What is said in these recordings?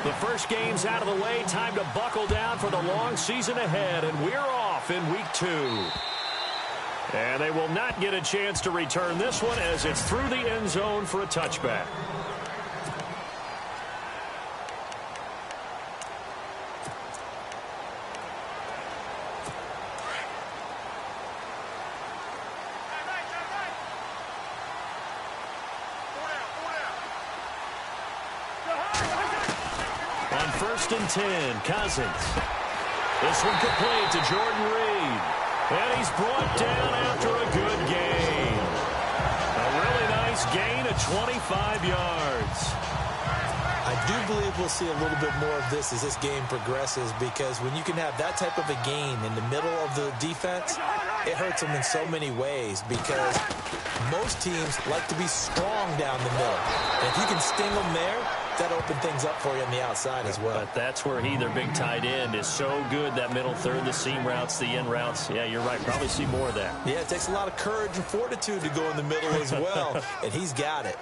The first game's out of the way. Time to buckle down for the long season ahead, and we're off in week 2. And they will not get a chance to return this one as it's through the end zone for a touchback. On 1st and 10, Cousins. This one complete to Jordan Reed. And he's brought down after a good gain. A really nice gain of 25 yards. I do believe we'll see a little bit more of this as this game progresses, because when you can have that type of a gain in the middle of the defense, it hurts them in so many ways, because most teams like to be strong down the middle. And if you can sting them there, that open things up for you on the outside as well. But that's where their big tight end, is so good, that middle third, the seam routes, the end routes. Yeah, you're right. Probably see more of that. Yeah, it takes a lot of courage and fortitude to go in the middle as well, and he's got it.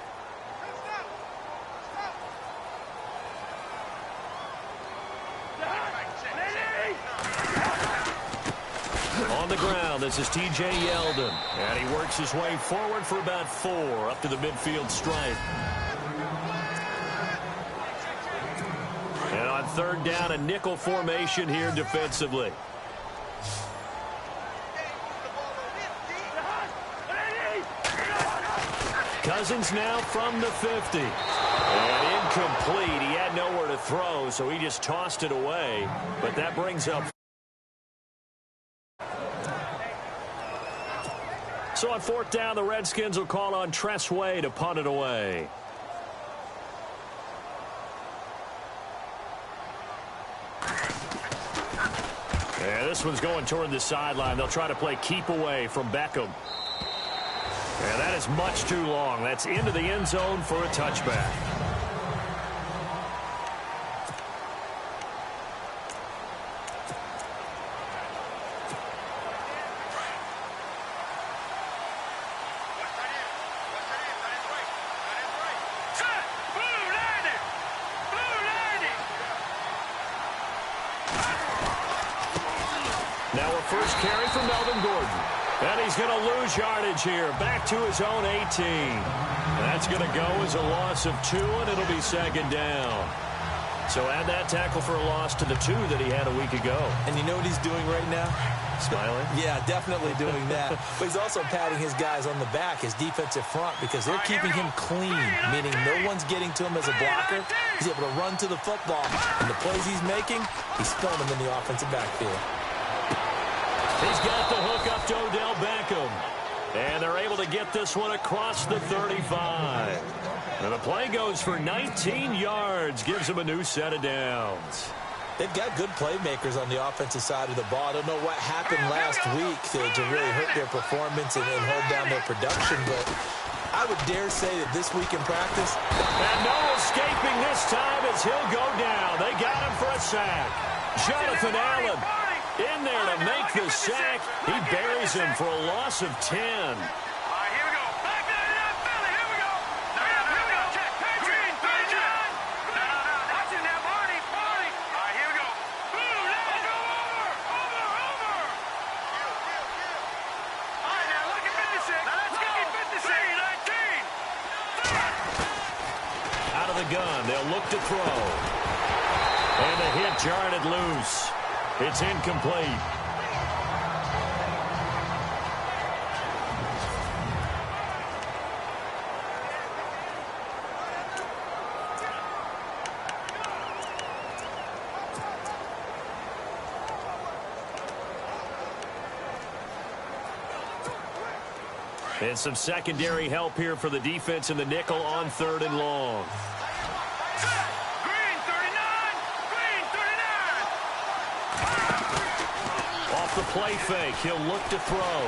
On the ground, this is T.J. Yeldon. And he works his way forward for about 4 up to the midfield stripe. And on 3rd down, a nickel formation here defensively. Cousins now from the 50. And incomplete. He had nowhere to throw, so he just tossed it away. But that brings up. So on 4th down, the Redskins will call on Tress Way to punt it away. Yeah, this one's going toward the sideline. They'll try to play keep away from Beckham. And that is much too long. That's into the end zone for a touchback. Now a first carry for Melvin Gordon. And he's going to lose yardage here. Back to his own 18. That's going to go as a loss of 2, and it'll be 2nd down. So add that tackle for a loss to the 2 that he had a week ago. And you know what he's doing right now? Smiling? Yeah, definitely doing that. But he's also patting his guys on the back, his defensive front, because they're keeping him clean, meaning no one's getting to him as a blocker. He's able to run to the football. And the plays he's making, he's filling them in the offensive backfield. He's got the hook up to Odell Beckham. And they're able to get this one across the 35. And the play goes for 19 yards. Gives them a new set of downs. They've got good playmakers on the offensive side of the ball. I don't know what happened last week to really hurt their performance and hold down their production, but I would dare say that this week in practice. And no escaping this time as he'll go down. They got him for a sack. Jonathan Allen in there to make the sack. He buries him for a loss of 10. Out of the gun, they'll look to throw. And the hit jarred loose. It's incomplete. And some secondary help here for the defense in the nickel on 3rd and long. Off the play fake, he'll look to throw.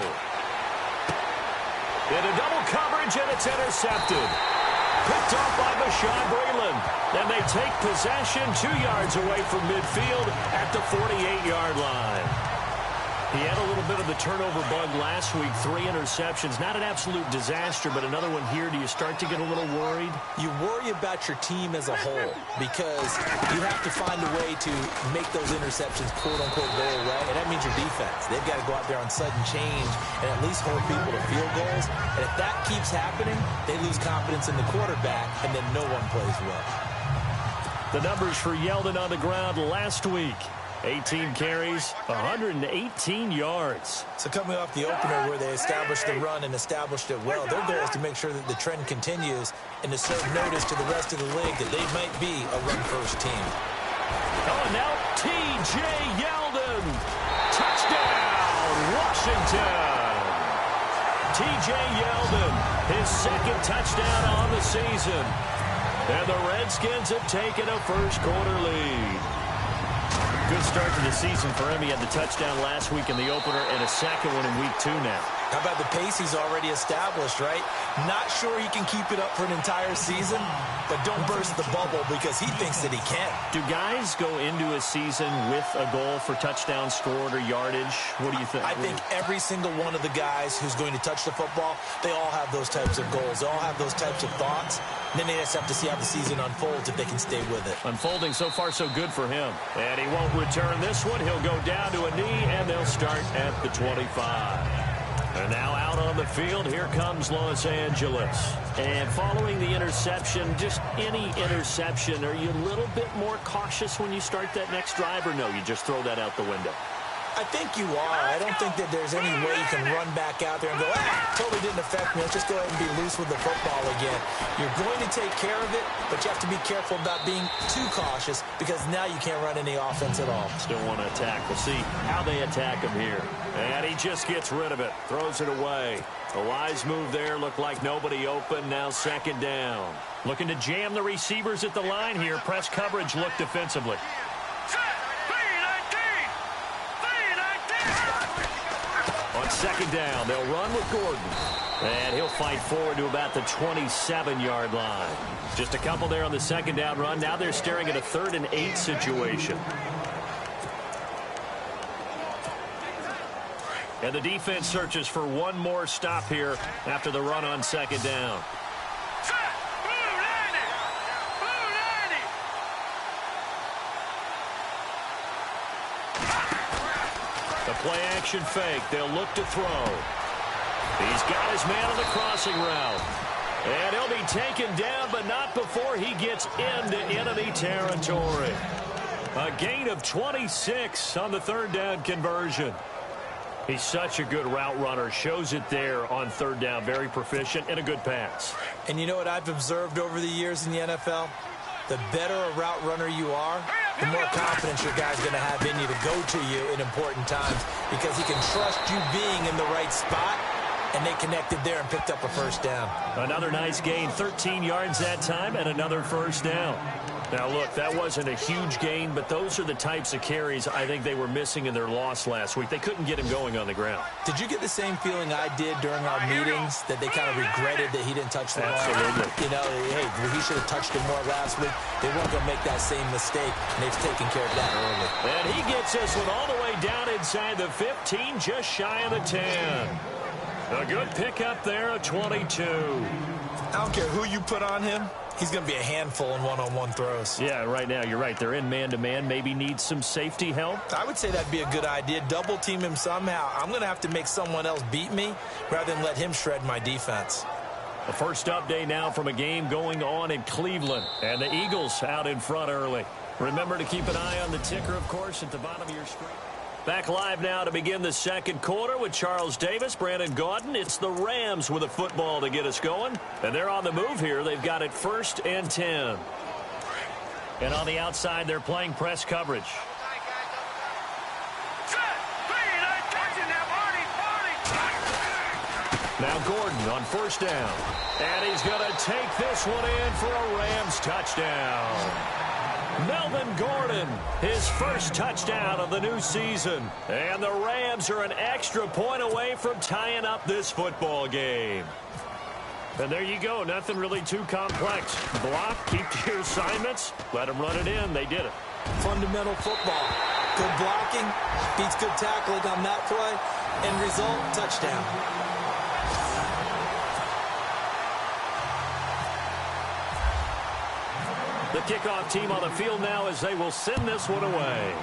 Into double coverage, and it's intercepted. Picked off by Bashaud Breeland. And they take possession 2 yards away from midfield at the 48-yard line. He had a little bit of the turnover bug last week, 3 interceptions. Not an absolute disaster, but another one here. Do you start to get a little worried? You worry about your team as a whole because you have to find a way to make those interceptions, quote-unquote, go away, and that means your defense. They've got to go out there on sudden change and at least hold people to field goals. And if that keeps happening, they lose confidence in the quarterback, and then no one plays well. The numbers for Yeldon on the ground last week. 18 carries, 118 yards. So coming off the opener where they established the run and established it well, their goal is to make sure that the trend continues and to serve notice to the rest of the league that they might be a run-first team. Oh, and now T.J. Yeldon. Touchdown, Washington. T.J. Yeldon, his second touchdown on the season. And the Redskins have taken a first-quarter lead. Good start to the season for him. He had the touchdown last week in the opener and a second one in week 2 now. How about the pace he's already established, right? Not sure he can keep it up for an entire season, but don't burst the bubble because he thinks that he can. Do guys go into a season with a goal for touchdowns scored or yardage? What do you think? I think every single one of the guys who's going to touch the football, they all have those types of goals. They all have those types of thoughts. And then they just have to see how the season unfolds if they can stay with it. Unfolding so far so good for him. And he won't return this one. He'll go down to a knee, and they'll start at the 25. And now out on the field, here comes Los Angeles. And following the interception, just any interception, are you a little bit more cautious when you start that next drive, or no, you just throw that out the window? I think you are. I don't think that there's any way you can run back out there and go, totally didn't affect me. Let's just go ahead and be loose with the football again. You're going to take care of it, but you have to be careful about being too cautious because now you can't run any offense at all. Still want to attack. We'll see how they attack him here. And he just gets rid of it, throws it away. A wise move there. Looked like nobody open. Now second down. Looking to jam the receivers at the line here. Press coverage look defensively. On second down, they'll run with Gordon. And he'll fight forward to about the 27-yard line. Just a couple there on the second down run. Now they're staring at a 3rd and 8 situation. And the defense searches for one more stop here after the run on second down. The play-action fake. They'll look to throw. He's got his man on the crossing route. And he'll be taken down, but not before he gets into enemy territory. A gain of 26 on the 3rd down conversion. He's such a good route runner. Shows it there on 3rd down. Very proficient and a good pass. And you know what I've observed over the years in the NFL? The better a route runner you are, the more confidence your guy's going to have in you to go to you in important times because he can trust you being in the right spot, and they connected there and picked up a first down. Another nice gain, 13 yards that time, and another first down. Now, look, that wasn't a huge gain, but those are the types of carries I think they were missing in their loss last week. They couldn't get him going on the ground. Did you get the same feeling I did during our meetings, that they kind of regretted that he didn't touch the ball? Absolutely. You know, hey, he should have touched it more last week. They weren't going to make that same mistake, and they've taken care of that early. And he gets this one all the way down inside the 15, just shy of the 10. A good pickup there, a 22. I don't care who you put on him. He's going to be a handful in one-on-one throws. Yeah, right now, you're right. They're in man-to-man. Maybe needs some safety help. I would say that'd be a good idea. Double team him somehow. I'm going to have to make someone else beat me rather than let him shred my defense. The first update now from a game going on in Cleveland. And the Eagles out in front early. Remember to keep an eye on the ticker, of course, at the bottom of your screen. Back live now to begin the second quarter with Charles Davis, Brandon Gaudin. It's the Rams with a football to get us going. And they're on the move here. They've got it 1st and 10. And on the outside, they're playing press coverage. Now Gordon on 1st down. And he's going to take this one in for a Rams touchdown. Melvin Gordon, his first touchdown of the new season. And the Rams are an extra point away from tying up this football game. And there you go. Nothing really too complex. Block, keep to your assignments, let them run it in. They did it. Fundamental football. Good blocking, beats good tackling on that play. End result, touchdown. The kickoff team on the field now as they will send this one away.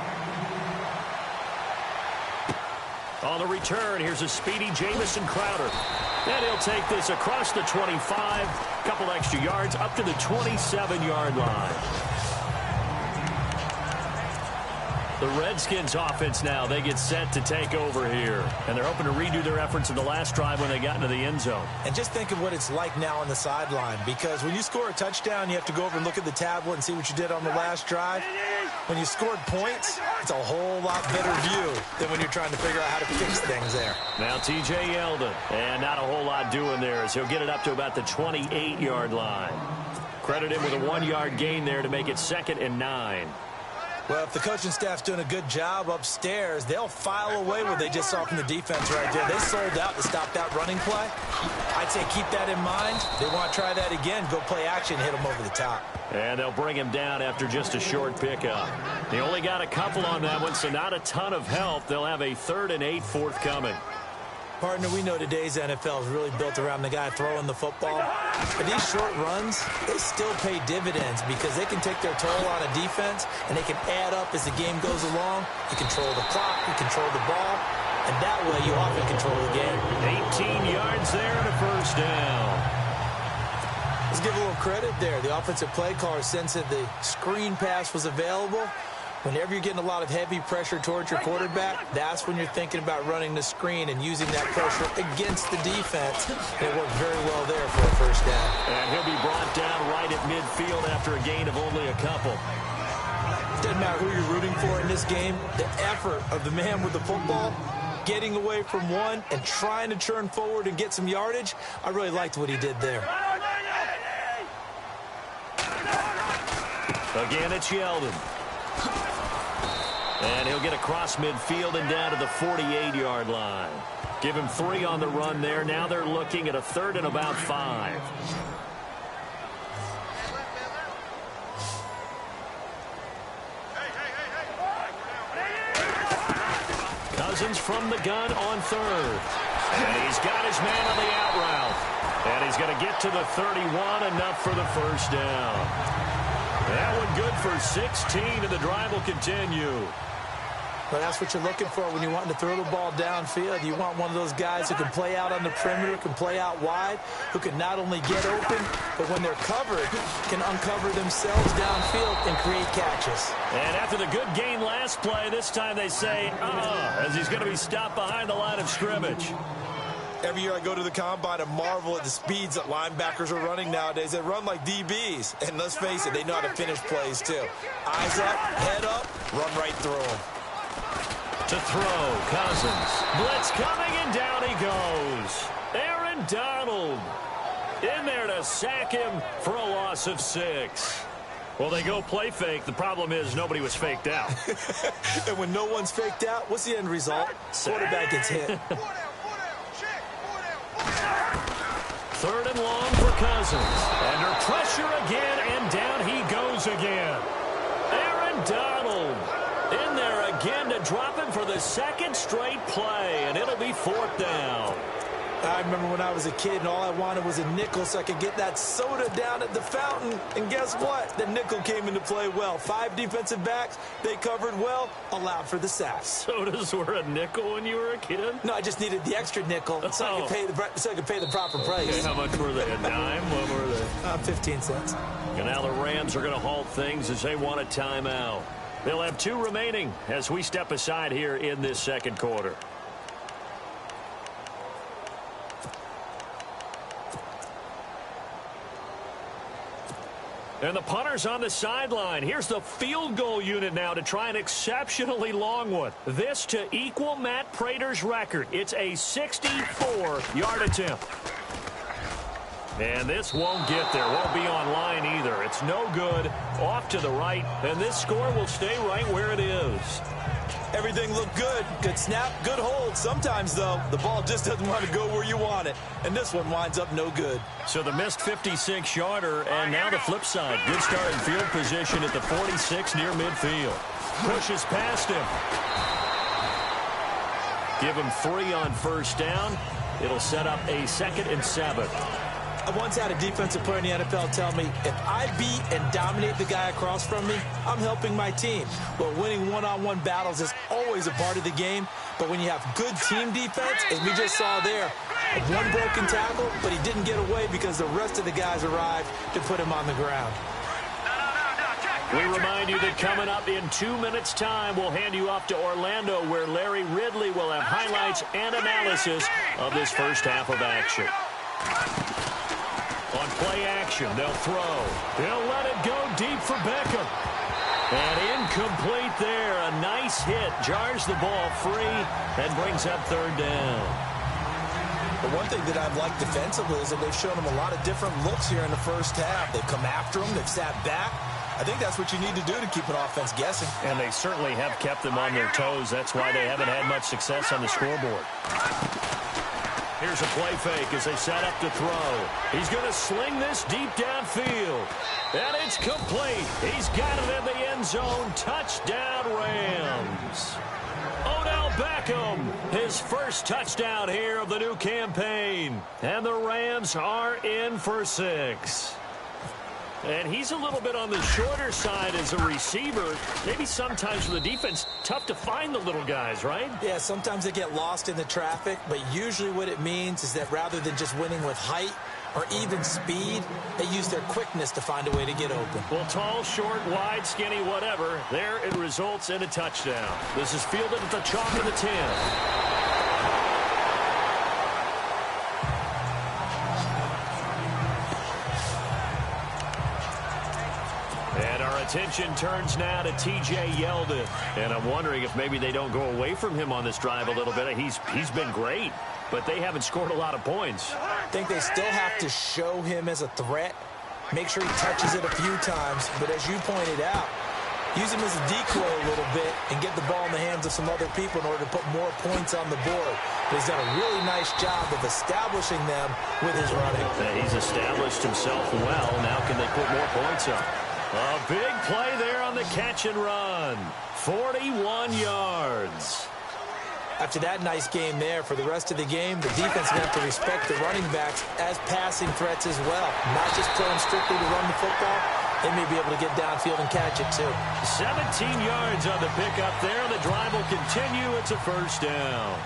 On the return, here's a speedy Jamison Crowder. And he'll take this across the 25, couple extra yards up to the 27-yard line. The Redskins offense now, they get set to take over here. And they're hoping to redo their efforts in the last drive when they got into the end zone. And just think of what it's like now on the sideline, because when you score a touchdown, you have to go over and look at the tablet and see what you did on the last drive. When you scored points, it's a whole lot better view than when you're trying to figure out how to fix things there. Now T.J. Yeldon, and not a whole lot doing there as he'll get it up to about the 28-yard line. Credit him with a 1-yard gain there to make it 2nd and 9. Well, if the coaching staff's doing a good job upstairs, they'll file away what they just saw from the defense right there. They sold out to stop that running play. I'd say keep that in mind. They want to try that again. Go play action, hit them over the top. And they'll bring him down after just a short pickup. He only got a couple on that one, so not a ton of help. They'll have a 3rd and 8 forthcoming. Partner, we know today's NFL is really built around the guy throwing the football. But these short runs, they still pay dividends because they can take their toll on a defense, and they can add up as the game goes along. You control the clock, you control the ball, and that way you often control the game. 18 yards there and a first down. Let's give a little credit there. The offensive play caller sensed that the screen pass was available. Whenever you're getting a lot of heavy pressure towards your quarterback, that's when you're thinking about running the screen and using that pressure against the defense. And it worked very well there for a first down. And he'll be brought down right at midfield after a gain of only a couple. Doesn't matter who you're rooting for in this game. The effort of the man with the football, getting away from one and trying to turn forward and get some yardage, I really liked what he did there. Again, it's Yeldon. And he'll get across midfield and down to the 48-yard line. Give him 3 on the run there. Now they're looking at a 3rd and about 5. Cousins from the gun on 3rd. And he's got his man on the out route. And he's going to get to the 31, enough for the first down. That one good for 16, and the drive will continue. Well, that's what you're looking for when you want to throw the ball downfield. You want one of those guys who can play out on the perimeter, can play out wide, who can not only get open, but when they're covered, can uncover themselves downfield and create catches. And after the good gain last play, this time they say, as he's going to be stopped behind the line of scrimmage. Every year I go to the combine and marvel at the speeds that linebackers are running nowadays. They run like DBs. And let's face it, they know how to finish plays too. Eyes up, head up, run right through them. To throw, Cousins. Blitz coming, and down he goes. Aaron Donald in there to sack him for a loss of 6. Well, they go play fake. The problem is nobody was faked out. And when no one's faked out, what's the end result? Quarterback gets hit. 3rd and long for Cousins. Under pressure again, and down he goes again. Aaron Donald in there again to drop him for the 2nd straight play, and it'll be 4th down. I remember when I was a kid and all I wanted was a nickel so I could get that soda down at the fountain. And guess what? The nickel came into play well. 5 defensive backs, they covered well, allowed for the sacks. Sodas were a nickel when you were a kid? No, I just needed the extra nickel so I could pay the proper price. Okay, how much were they? A dime? What were they? 15 cents. And now the Rams are going to halt things as they want a timeout. They'll have 2 remaining as we step aside here in this 2nd quarter. And the punter's on the sideline. Here's the field goal unit now to try an exceptionally long one. This to equal Matt Prater's record. It's a 64-yard attempt. And this won't get there. Won't be on line either. It's no good. Off to the right. And this score will stay right where it is. Everything looked good. Good snap, good hold. Sometimes, though, the ball just doesn't want to go where you want it. And this one winds up no good. So the missed 56-yarder, and now the flip side. Good start in field position at the 46 near midfield. Pushes past him. Give him 3 on first down. It'll set up a 2nd and 7. I once had a defensive player in the NFL tell me, if I beat and dominate the guy across from me, I'm helping my team. But winning one-on-one battles is always a part of the game. But when you have good team defense, as we just saw there, one broken tackle, but he didn't get away because the rest of the guys arrived to put him on the ground. We remind you that coming up in 2 minutes' time, we'll hand you off to Orlando, where Larry Ridley will have highlights and analysis of this first half of action. On play action, they'll throw. They'll let it go deep for Beckham. And incomplete there. A nice hit. Jars the ball free and brings up 3rd down. But one thing that I've liked defensively is that they've shown him a lot of different looks here in the first half. They've come after him. They've sat back. I think that's what you need to do to keep an offense guessing. And they certainly have kept them on their toes. That's why they haven't had much success on the scoreboard. Here's a play fake as they set up to throw. He's going to sling this deep downfield. And it's complete. He's got it in the end zone. Touchdown, Rams. Odell Beckham, his first touchdown here of the new campaign. And the Rams are in for 6. And he's a little bit on the shorter side as a receiver. Maybe sometimes for the defense, tough to find the little guys, right? Yeah, sometimes they get lost in the traffic, but usually what it means is that rather than just winning with height or even speed, they use their quickness to find a way to get open. Well, tall, short, wide, skinny, whatever, there it results in a touchdown. This is fielded at the chalk of the 10. Attention turns now to T.J. Yeldon. And I'm wondering if maybe they don't go away from him on this drive a little bit. He's been great, but they haven't scored a lot of points. I think they still have to show him as a threat. Make sure he touches it a few times. But as you pointed out, use him as a decoy a little bit and get the ball in the hands of some other people in order to put more points on the board. But he's done a really nice job of establishing them with his running. He's established himself well. Now can they put more points up? A big play there on the catch and run. 41 yards. After that nice game there, for the rest of the game, the defense will have to respect the running backs as passing threats as well. Not just playing strictly to run the football. They may be able to get downfield and catch it too. 17 yards on the pickup there. The drive will continue. It's a first down.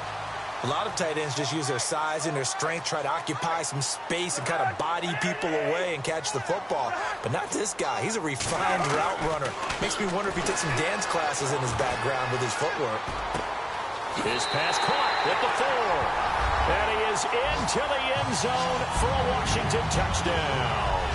A lot of tight ends just use their size and their strength, try to occupy some space and kind of body people away and catch the football. But not this guy. He's a refined route runner. Makes me wonder if he took some dance classes in his background with his footwork. His pass caught at the 4. And he is into the end zone for a Washington touchdown.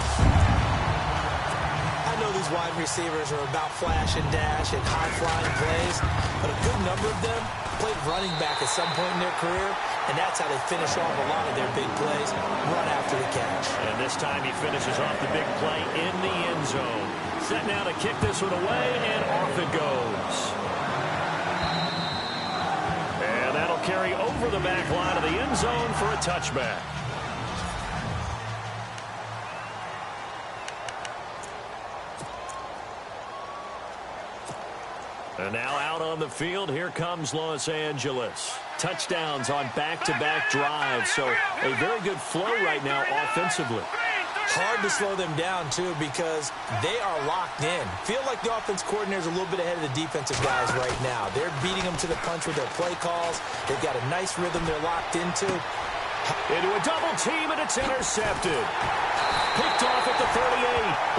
I know these wide receivers are about flash and dash and high-flying plays, but a good number of them played running back at some point in their career, and that's how they finish off a lot of their big plays, run after the catch. And this time he finishes off the big play in the end zone. Set now to kick this one away, and off it goes. And that'll carry over the back line of the end zone for a touchback. And now out on the field, here comes Los Angeles. Touchdowns on back-to-back drives, so a very good flow right now offensively. Hard to slow them down, too, because they are locked in. Feel like the offense coordinator is a little bit ahead of the defensive guys right now. They're beating them to the punch with their play calls. They've got a nice rhythm they're locked into. Into a double team, and it's intercepted. Picked off at the 38,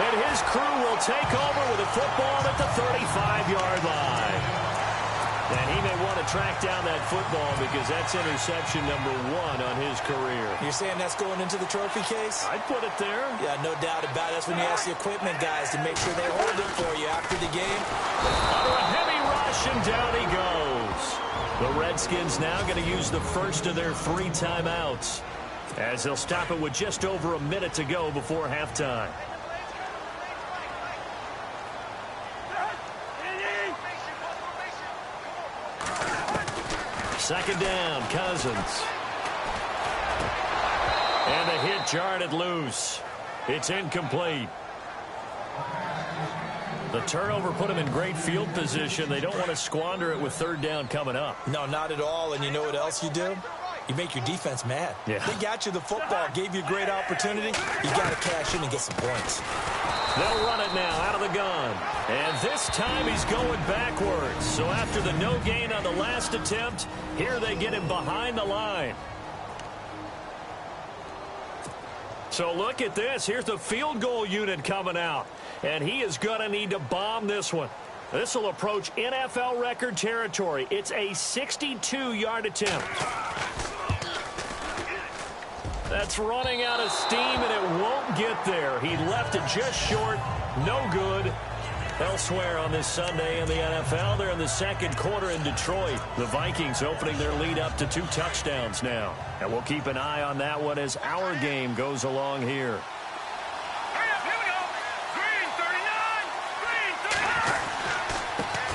and his crew will take over with a football at the 35-yard line. And he may want to track down that football because that's interception number 1 on his career. You're saying that's going into the trophy case? I'd put it there. Yeah, no doubt about it. That's when you ask the equipment guys to make sure they hold it for you after the game. Under a heavy rush, and down he goes. The Redskins now going to use the first of their 3 timeouts, as they'll stop it with just over a minute to go before halftime. Second down, Cousins. And the hit jarred loose. It's incomplete. The turnover put them in great field position. They don't want to squander it with third down coming up. No, not at all. And you know what else you do? You make your defense mad. Yeah. They got you the football, gave you a great opportunity. You got to cash in and get some points. They'll run it now out of the gun. And this time he's going backwards. So after the no gain on the last attempt, here they get him behind the line. So look at this. Here's the field goal unit coming out. And he is going to need to bomb this one. This will approach NFL record territory. It's a 62-yard attempt. That's running out of steam, and it won't get there. He left it just short. No good. Elsewhere on this Sunday in the NFL, they're in the second quarter in Detroit. The Vikings opening their lead up to 2 touchdowns now. And we'll keep an eye on that one as our game goes along here.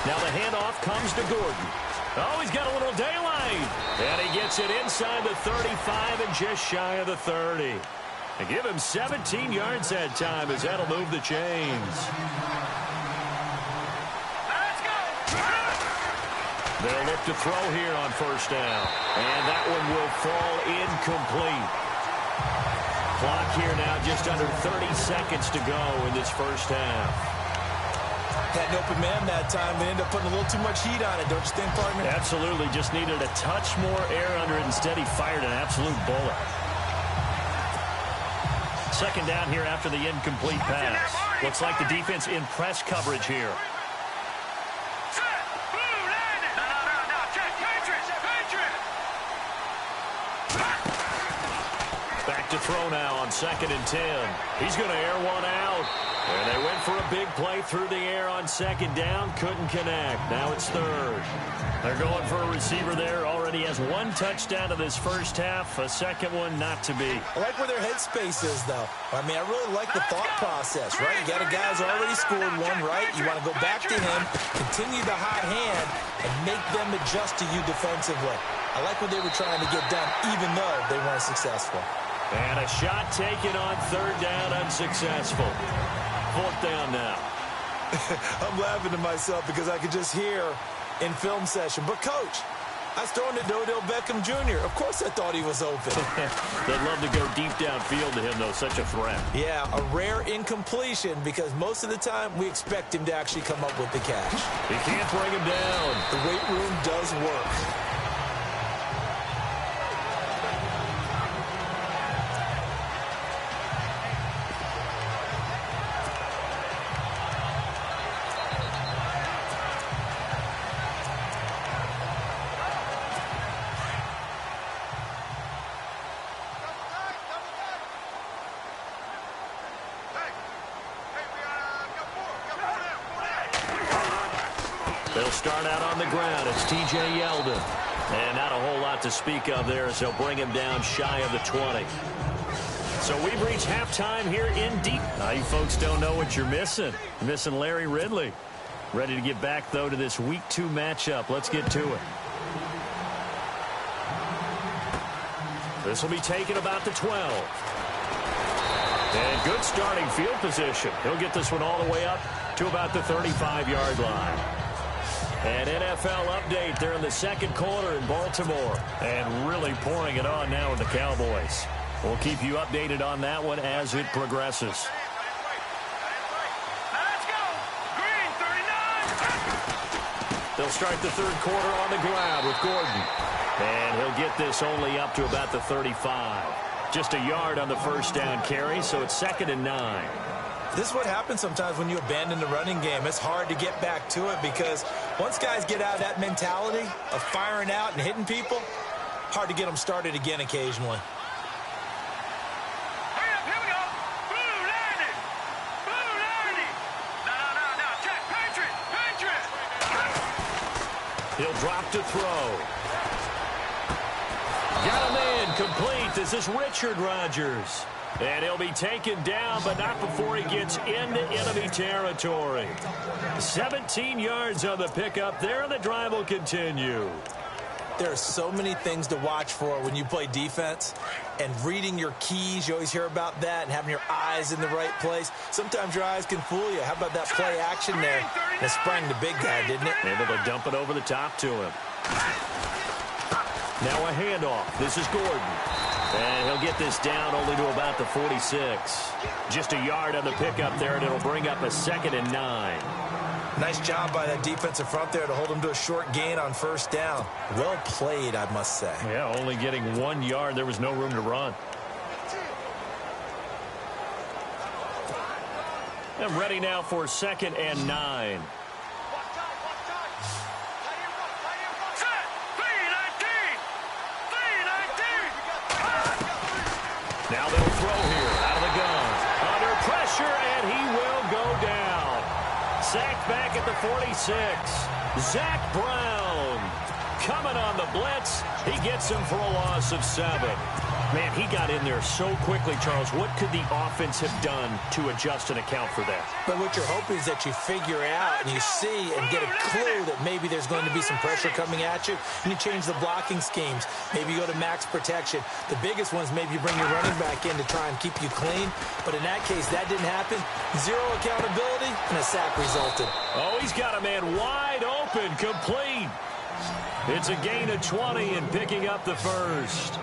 Now the handoff comes to Gordon. Oh, he's got a little daylight. And he gets it inside the 35 and just shy of the 30. And give him 17 yards that time as that'll move the chains. They'll look to throw here on first down. And that one will fall incomplete. Clock here now just under 30 seconds to go in this first half. Had an open man that time and ended up putting a little too much heat on it, don't you think, partner? Absolutely. Just needed a touch more air under it. Instead, he fired an absolute bullet. Second down here after the incomplete pass. Looks like the defense in press coverage here. Back to throw now on 2nd and 10. He's going to air one out. And they went for a big play through the air on 2nd down. Couldn't connect. Now it's 3rd. They're going for a receiver there. Already has 1 touchdown in this first half. A second one not to be. I like where their headspace is, though. I mean, I really like the thought process, right? You got a guy who's already scored one, right? You want to go back to him, continue the hot hand, and make them adjust to you defensively. I like what they were trying to get done, even though they weren't successful. And a shot taken on 3rd down, unsuccessful. 4th down now. I'm laughing to myself because I could just hear in film session. But, Coach, I was throwing to Odell Beckham Jr. Of course I thought he was open. They'd love to go deep downfield to him, though. Such a threat. Yeah, a rare incompletion because most of the time we expect him to actually come up with the catch. He can't bring him down. The weight room does work. They'll start out on the ground. It's T.J. Yeldon. And not a whole lot to speak of there as they'll bring him down shy of the 20. So we've reached halftime here in deep. Now you folks don't know what you're missing. You're missing Larry Ridley. Ready to get back, though, to this Week 2 matchup. Let's get to it. This will be taken about the 12. And good starting field position. He'll get this one all the way up to about the 35-yard line. An NFL update there in the second quarter in Baltimore. And really pouring it on now with the Cowboys. We'll keep you updated on that one as it progresses. Let's go! Green 39! They'll start the third quarter on the ground with Gordon. And he'll get this only up to about the 35. Just a yard on the first down carry, so it's 2nd and 9. This is what happens sometimes when you abandon the running game. It's hard to get back to it because once guys get out of that mentality of firing out and hitting people, hard to get them started again occasionally. Hurry up, here we go! Blue landing! Blue landing! No, check, Patriot! He'll drop to throw. Got a man complete. This is Richard Rodgers. And he'll be taken down, but not before he gets into enemy territory. 17 yards on the pickup there, and the drive will continue. There are so many things to watch for when you play defense, and reading your keys, you always hear about that, and having your eyes in the right place. Sometimes your eyes can fool you. How about that play action there? That sprang the big guy, didn't it? Able to dump it over the top to him. Now a handoff. This is Gordon. And he'll get this down only to about the 46. Just a yard on the pickup there, and it'll bring up a 2nd and 9. Nice job by that defensive front there to hold him to a short gain on first down. Well played, I must say. Yeah, only getting 1 yard. There was no room to run. And ready now for 2nd and 9. Now they'll throw here out of the gun. Under pressure, and he will go down. Sacked back at the 46. Zach Brown coming on the blitz. He gets him for a loss of 7. Man, he got in there so quickly, Charles. What could the offense have done to adjust and account for that? But what you're hoping is that you figure out and you see and get a clue that maybe there's going to be some pressure coming at you, and you change the blocking schemes. Maybe you go to max protection. The biggest ones, maybe you bring your running back in to try and keep you clean. But in that case, that didn't happen. Zero accountability, and a sack resulted. Oh, he's got a man wide open, complete. It's a gain of 20 and picking up the first.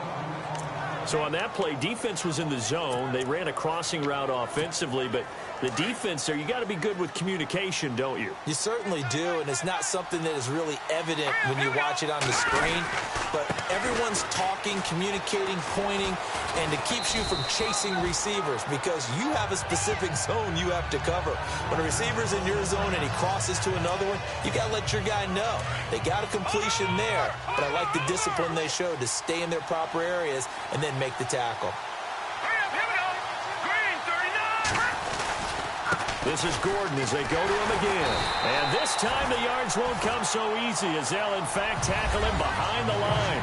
So on that play, defense was in the zone. They ran a crossing route offensively, but the defense there, you got to be good with communication, don't you? You certainly do, and it's not something that is really evident when you watch it on the screen. But everyone's talking, communicating, pointing, and it keeps you from chasing receivers because you have a specific zone you have to cover. When a receiver's in your zone and he crosses to another one, you got to let your guy know. They got a completion there, but I like the discipline they showed to stay in their proper areas and then make the tackle. This is Gordon as they go to him again. And this time the yards won't come so easy as they'll, in fact, tackle him behind the line.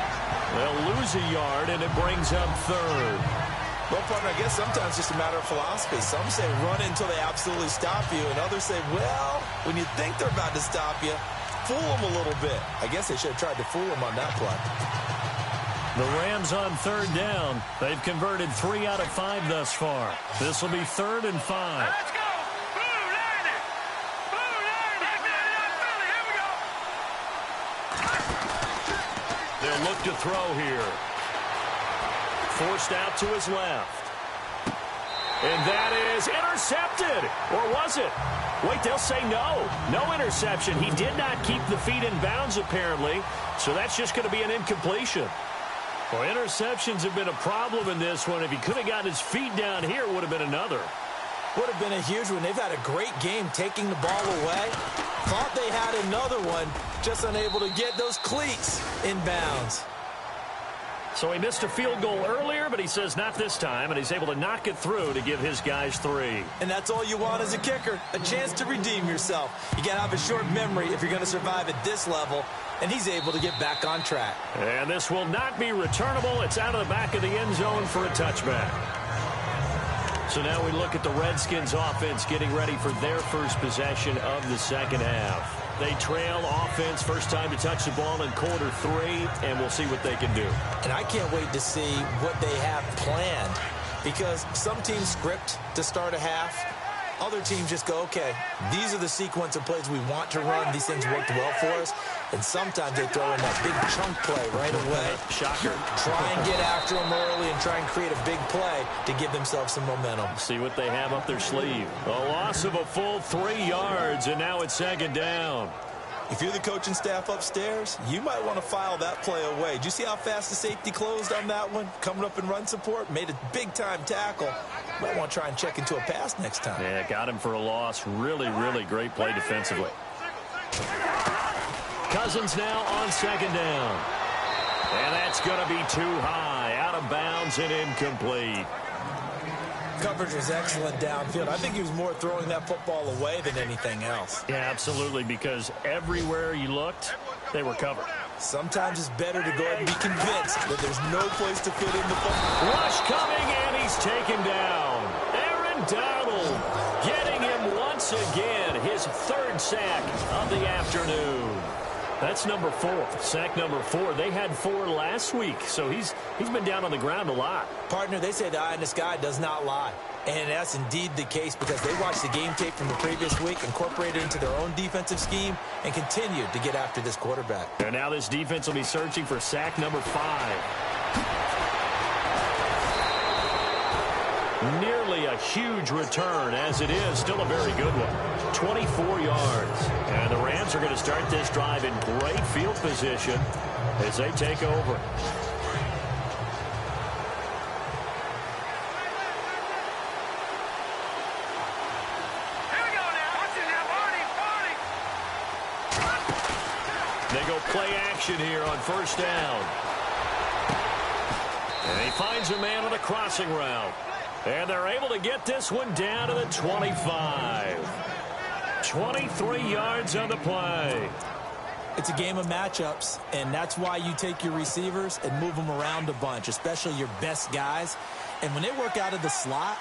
They'll lose a yard, and it brings up 3rd. Well, partner, I guess sometimes it's just a matter of philosophy. Some say run until they absolutely stop you, and others say, well, when you think they're about to stop you, fool them a little bit. I guess they should have tried to fool them on that play. The Rams on 3rd down. They've converted 3 out of 5 thus far. This will be 3rd and 5. Let's go! They'll look to throw here. Forced out to his left. And that is intercepted. Or was it? Wait, they'll say no. No interception. He did not keep the feet in bounds, apparently. So that's just going to be an incompletion. Well, interceptions have been a problem in this one. If he could have gotten his feet down here, it would have been another. Would have been a huge one. They've had a great game taking the ball away. Thought they had another one, just unable to get those cleats in bounds. So he missed a field goal earlier, but he says not this time, and he's able to knock it through to give his guys 3. And that's all you want as a kicker, a chance to redeem yourself. You got to have a short memory if you're going to survive at this level, and he's able to get back on track. And this will not be returnable. It's out of the back of the end zone for a touchback. So now we look at the Redskins offense getting ready for their first possession of the second half. They trail offense, first time to touch the ball in quarter 3, and we'll see what they can do. And I can't wait to see what they have planned because some teams script to start a half. Other teams just go, okay, these are the sequence of plays we want to run. These things worked well for us. And sometimes they throw in that big chunk play right away. Shocker. Try and get after them early and try and create a big play to give themselves some momentum. See what they have up their sleeve. A loss of a full 3 yards, and now it's 2nd down. If you're the coaching staff upstairs, you might want to file that play away. Did you see how fast the safety closed on that one? Coming up in run support, made a big-time tackle. Might want to try and check into a pass next time. Yeah, got him for a loss. Really, really great play defensively. Cousins now on 2nd down. And that's going to be too high. Out of bounds and incomplete. Coverage was excellent downfield. I think he was more throwing that football away than anything else. Yeah, absolutely, because everywhere you looked, they were covered. Sometimes it's better to go ahead and be convinced that there's no place to fit in the football. Rush coming, and he's taken down. Aaron Donald getting him once again, his 3rd sack of the afternoon. That's number 4. Sack number 4. They had 4 last week, so he's been down on the ground a lot. Partner, they say the eye in the sky does not lie. And that's indeed the case because they watched the game tape from the previous week, incorporated it into their own defensive scheme, and continued to get after this quarterback. And now this defense will be searching for sack number 5. Nearly a huge return, as it is still a very good one. 24 yards. And the Rams are going to start this drive in great field position as they take over. They go play action here on first down. And he finds a man on a crossing route. And they're able to get this one down to the 25. 23 yards on the play. It's a game of matchups, and that's why you take your receivers and move them around a bunch, especially your best guys. And when they work out of the slot,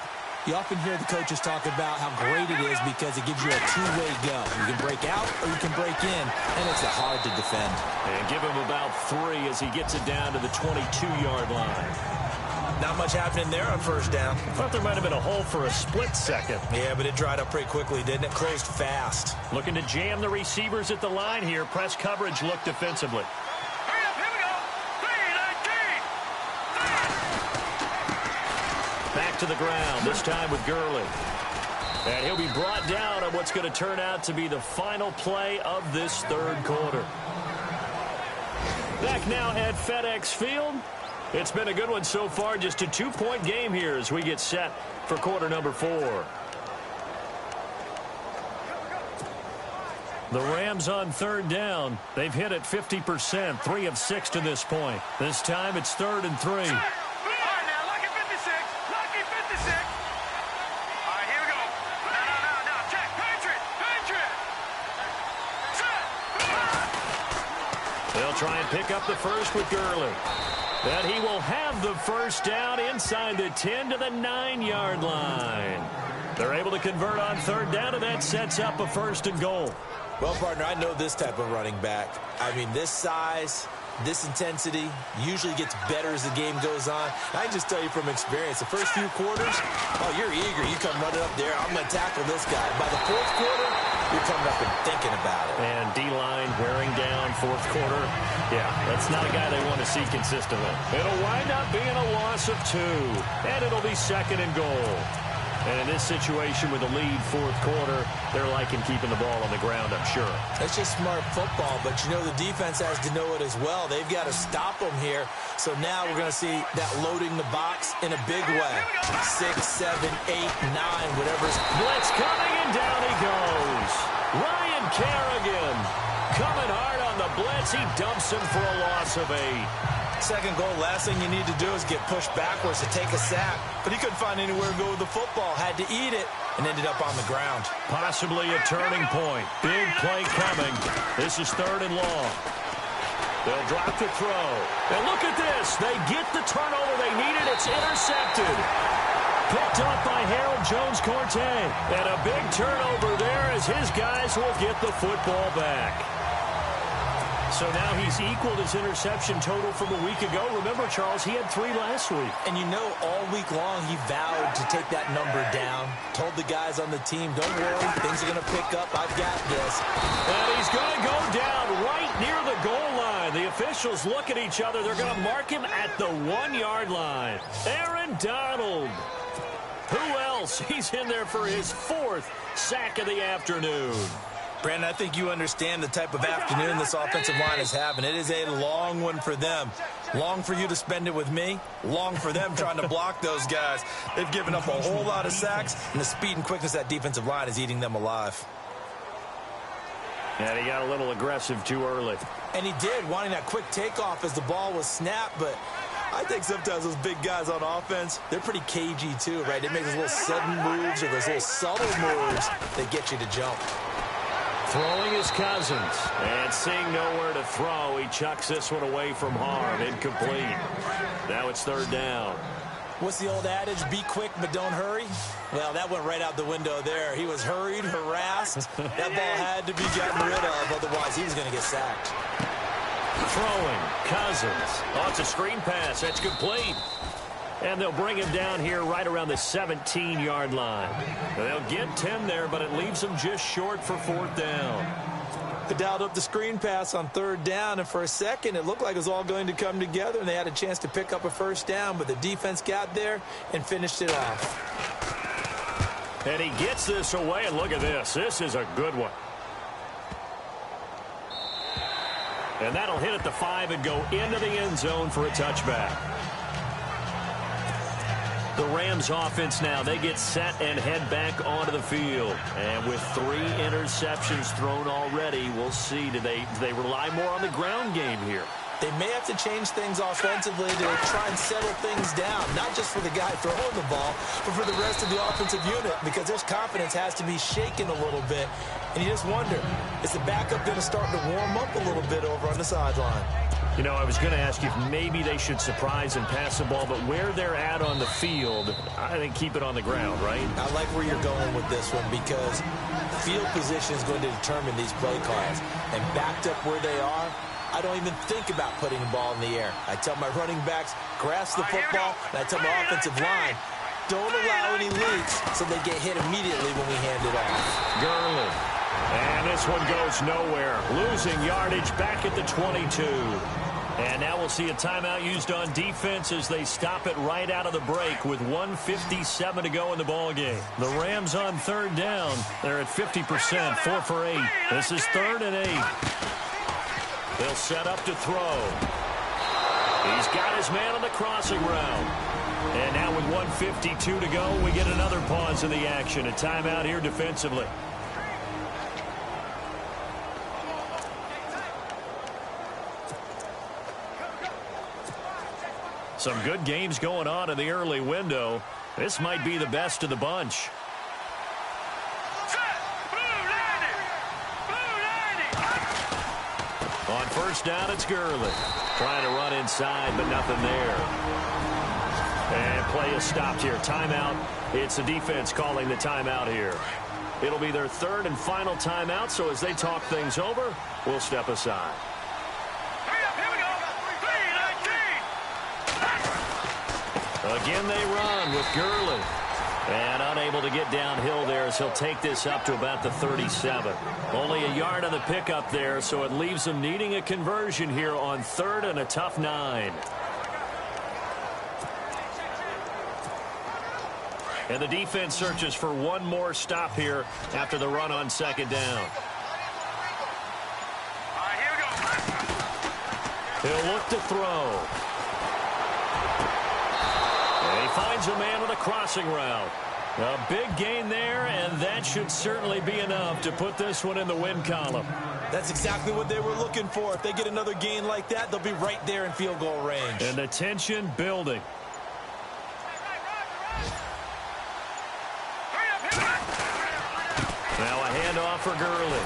you often hear the coaches talk about how great it is because it gives you a two-way go. You can break out or you can break in, and it's hard to defend. And give him about 3 as he gets it down to the 22-yard line. Not much happening there on first down. I thought there might have been a hole for a split second. Yeah, but it dried up pretty quickly, didn't it? Closed fast. Looking to jam the receivers at the line here. Press coverage look defensively. Hurry up, here we go. 3-19. Back to the ground, this time with Gurley. And he'll be brought down on what's going to turn out to be the final play of this third quarter. Back now at FedEx Field. It's been a good one so far, just a 2-point game here as we get set for quarter number 4. The Rams on third down. They've hit it 50%, 3 of 6 to this point. This time it's 3rd and 3. All right, now, lucky 56. Lucky 56. All right, here we go. No. Check. Patriot. Set. They'll try and pick up the first with Gurley. And he will have the first down inside the 10 to the 9-yard line. They're able to convert on third down, and that sets up a 1st and goal. Well, partner, I know this type of running back. I mean, this size, this intensity usually gets better as the game goes on. I can just tell you from experience, the first few quarters, oh, you're eager. You come running up there. I'm going to tackle this guy. By the 4th quarter, you're coming up and thinking about it. And D-line wearing down 4th quarter. Yeah, that's not a guy they want to see consistently. It'll wind up being a loss of 2. And it'll be 2nd and goal. And in this situation with the lead 4th quarter, they're liking keeping the ball on the ground, I'm sure. That's just smart football, but you know the defense has to know it as well. They've got to stop them here. So now we're going to see that loading the box in a big way. 6, 7, 8, 9, whatever's. Blitz coming, and down he goes. Ryan Kerrigan coming hard on the blitz. He dumps him for a loss of 8. 2nd goal, last thing you need to do is get pushed backwards to take a sack. But he couldn't find anywhere to go with the football. Had to eat it and ended up on the ground. Possibly a turning point. Big play coming. This is 3rd and long. They'll drop the throw. And look at this. They get the turnover they needed. It's intercepted. Picked up by Harold Jones-Corte. And a big turnover there as his guys will get the football back. So now he's equaled his interception total from a week ago. Remember, Charles, he had 3 last week. And you know, all week long he vowed to take that number down. Told the guys on the team, don't worry, things are going to pick up. I've got this. And he's going to go down right near the goal line. The officials look at each other. They're going to mark him at the 1-yard line. Aaron Donald. Who else? He's in there for his 4th sack of the afternoon. Brandon, I think you understand the type of afternoon this offensive line is having. It is a long one for them. Long for you to spend it with me. Long for them trying to block those guys. They've given up a whole lot of sacks, and the speed and quickness of that defensive line is eating them alive. And he got a little aggressive too early. And he did, wanting that quick takeoff as the ball was snapped, but I think sometimes those big guys on offense, they're pretty cagey too, right? They make those little sudden moves or those little subtle moves that get you to jump. Throwing his Cousins, and seeing nowhere to throw, he chucks this one away from harm. Incomplete. Now it's 3rd down. What's the old adage? Be quick, but don't hurry? Well, that went right out the window there. He was hurried, harassed. That ball had to be gotten rid of, otherwise he was going to get sacked. Throwing, Cousins. Oh, it's a screen pass. That's complete. And they'll bring him down here right around the 17-yard line. They'll get 10 there, but it leaves them just short for 4th down. They dialed up the screen pass on 3rd down, and for a second it looked like it was all going to come together, and they had a chance to pick up a 1st down, but the defense got there and finished it off. And he gets this away, and look at this. This is a good one. And that'll hit at the 5 and go into the end zone for a touchback. The Rams offense now, they get set and head back onto the field. And with 3 interceptions thrown already, we'll see, do they rely more on the ground game here? They may have to change things offensively to try and settle things down, not just for the guy throwing the ball, but for the rest of the offensive unit, because their confidence has to be shaken a little bit. And you just wonder, is the backup going to start to warm up a little bit over on the sideline? You know, I was going to ask you if maybe they should surprise and pass the ball, but where they're at on the field, I think keep it on the ground, right? I like where you're going with this one, because field position is going to determine these play calls. And backed up where they are, I don't even think about putting the ball in the air. I tell my running backs, grasp the football, and I tell my offensive line, don't allow any leaks so they get hit immediately when we hand it off. Gurley. And this one goes nowhere. Losing yardage back at the 22. And now we'll see a timeout used on defense as they stop it right out of the break with 1:57 to go in the ballgame. The Rams on 3rd down. They're at 50%, 4 for 8. This is 3rd and 8. They'll set up to throw. He's got his man on the crossing route. And now with 1:52 to go, we get another pause in the action. A timeout here defensively. Some good games going on in the early window. This might be the best of the bunch. On 1st down, it's Gurley. Trying to run inside, but nothing there. And play is stopped here. Timeout. It's the defense calling the timeout here. It'll be their 3rd and final timeout, so as they talk things over, we'll step aside. Again, they run with Gurley. And unable to get downhill there as he'll take this up to about the 37. Only a yard on the pickup there, so it leaves them needing a conversion here on 3rd and a tough 9. And the defense searches for one more stop here after the run on 2nd down. He'll look to throw. He finds a man on the crossing route. A big gain there, and that should certainly be enough to put this one in the win column. That's exactly what they were looking for. If they get another gain like that, they'll be right there in field goal range. And the tension building. Now a handoff for Gurley.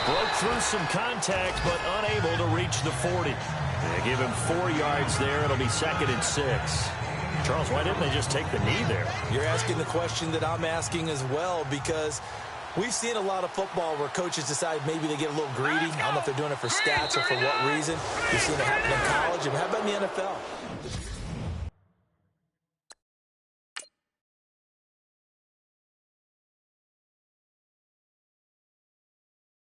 Broke through some contact, but unable to reach the 40. They give him 4 yards there. It'll be 2nd and 6. Charles, why didn't they just take the knee there? You're asking the question that I'm asking as well, because we've seen a lot of football where coaches decide maybe they get a little greedy. I don't know if they're doing it for stats or for what reason. We've seen it happen in college, and how about in the NFL?